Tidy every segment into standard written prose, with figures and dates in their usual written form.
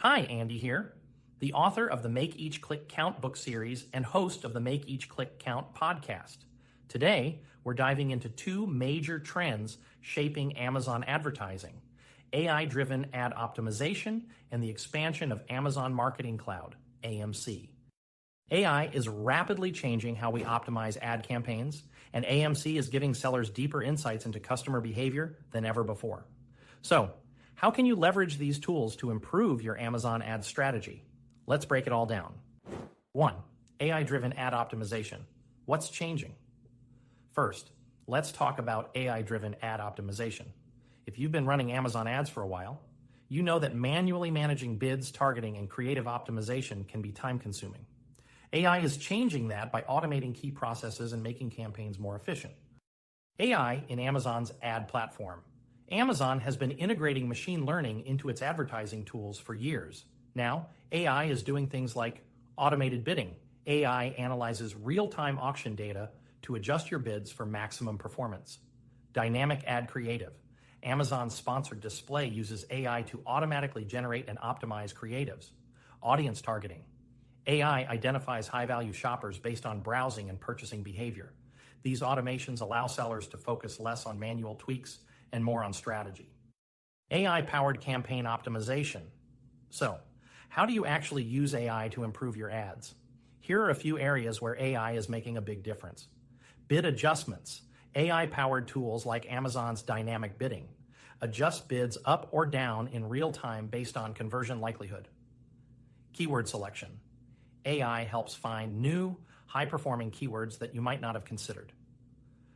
Hi, Andy here, the author of the Make Each Click Count book series and host of the Make Each Click Count podcast. Today, we're diving into two major trends shaping Amazon advertising: AI-driven ad optimization and the expansion of Amazon Marketing Cloud, AMC. AI is rapidly changing how we optimize ad campaigns, and AMC is giving sellers deeper insights into customer behavior than ever before. So, how can you leverage these tools to improve your Amazon ad strategy? Let's break it all down. 1. AI-driven ad optimization. What's changing? First, let's talk about AI-driven ad optimization. If you've been running Amazon ads for a while, you know that manually managing bids, targeting, and creative optimization can be time-consuming. AI is changing that by automating key processes and making campaigns more efficient. AI in Amazon's ad platform. Amazon has been integrating machine learning into its advertising tools for years. Now, AI is doing things like automated bidding. AI analyzes real-time auction data to adjust your bids for maximum performance. Dynamic ad creative. Amazon's sponsored display uses AI to automatically generate and optimize creatives. Audience targeting. AI identifies high-value shoppers based on browsing and purchasing behavior. These automations allow sellers to focus less on manual tweaks and more on strategy. AI-powered campaign optimization. So, how do you actually use AI to improve your ads? Here are a few areas where AI is making a big difference. Bid adjustments. AI-powered tools like Amazon's dynamic bidding adjust bids up or down in real time based on conversion likelihood. Keyword selection. AI helps find new, high-performing keywords that you might not have considered.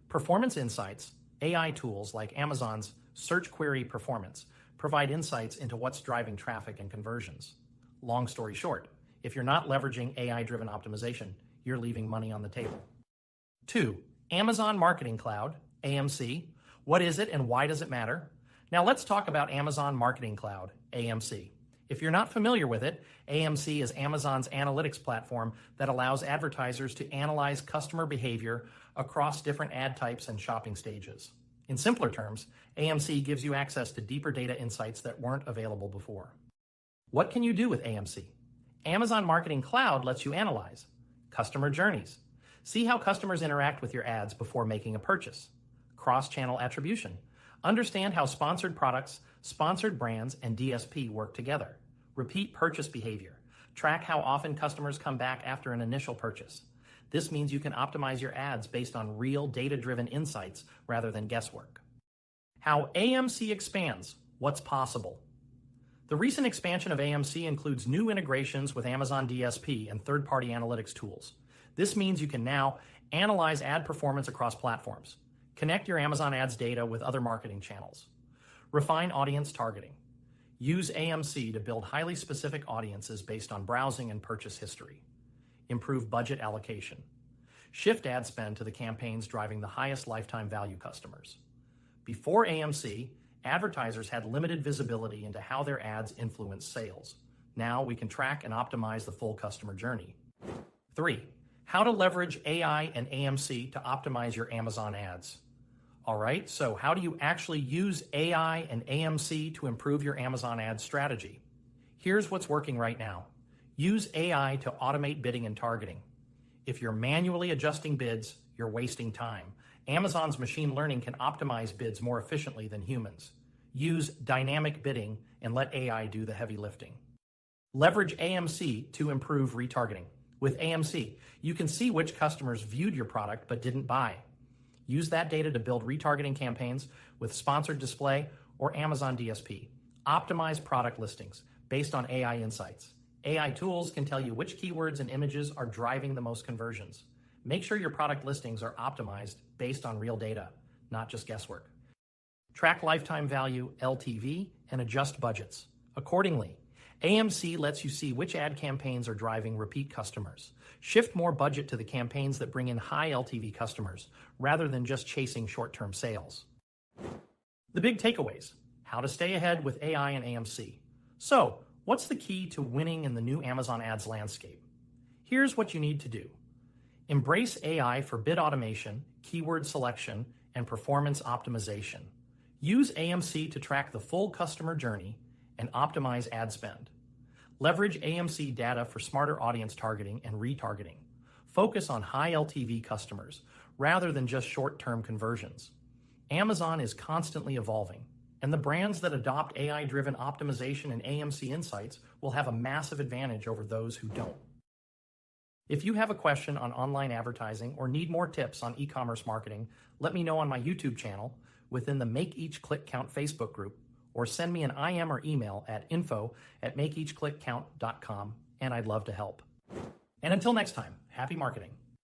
Performance insights. AI tools like Amazon's Search Query Performance provide insights into what's driving traffic and conversions. Long story short, if you're not leveraging AI-driven optimization, you're leaving money on the table. 2. Amazon Marketing Cloud, AMC. What is it and why does it matter? Now let's talk about Amazon Marketing Cloud, AMC. If you're not familiar with it, AMC is Amazon's analytics platform that allows advertisers to analyze customer behavior across different ad types and shopping stages. In simpler terms, AMC gives you access to deeper data insights that weren't available before. What can you do with AMC? Amazon Marketing Cloud lets you analyze customer journeys. See how customers interact with your ads before making a purchase. Cross-channel attribution. Understand how sponsored products, sponsored brands, and DSP work together. Repeat purchase behavior. Track how often customers come back after an initial purchase. This means you can optimize your ads based on real data-driven insights rather than guesswork. How AMC expands. What's possible? The recent expansion of AMC includes new integrations with Amazon DSP and third-party analytics tools. This means you can now analyze ad performance across platforms, connect your Amazon ads data with other marketing channels, refine audience targeting, use AMC to build highly specific audiences based on browsing and purchase history, improve budget allocation, shift ad spend to the campaigns driving the highest lifetime value customers. Before AMC, advertisers had limited visibility into how their ads influence sales. Now we can track and optimize the full customer journey. 3. How to leverage AI and AMC to optimize your Amazon ads. All right, so how do you actually use AI and AMC to improve your Amazon ad strategy? Here's what's working right now. Use AI to automate bidding and targeting. If you're manually adjusting bids, you're wasting time. Amazon's machine learning can optimize bids more efficiently than humans. Use dynamic bidding and let AI do the heavy lifting. Leverage AMC to improve retargeting. With AMC, you can see which customers viewed your product but didn't buy. Use that data to build retargeting campaigns with sponsored display or Amazon DSP. Optimize product listings based on AI insights. AI tools can tell you which keywords and images are driving the most conversions. Make sure your product listings are optimized based on real data, not just guesswork. Track lifetime value, LTV, and adjust budgets accordingly. AMC lets you see which ad campaigns are driving repeat customers. Shift more budget to the campaigns that bring in high LTV customers, rather than just chasing short-term sales. The big takeaways: how to stay ahead with AI and AMC. So, what's the key to winning in the new Amazon ads landscape? Here's what you need to do. Embrace AI for bid automation, keyword selection, and performance optimization. Use AMC to track the full customer journey and optimize ad spend. Leverage AMC data for smarter audience targeting and retargeting. Focus on high LTV customers rather than just short-term conversions. Amazon is constantly evolving, and the brands that adopt AI-driven optimization and AMC insights will have a massive advantage over those who don't. If you have a question on online advertising or need more tips on e-commerce marketing, let me know on my YouTube channel, within the Make Each Click Count Facebook group, or send me an IM or email at info@makeeachclickcount.com, and I'd love to help. And until next time, happy marketing.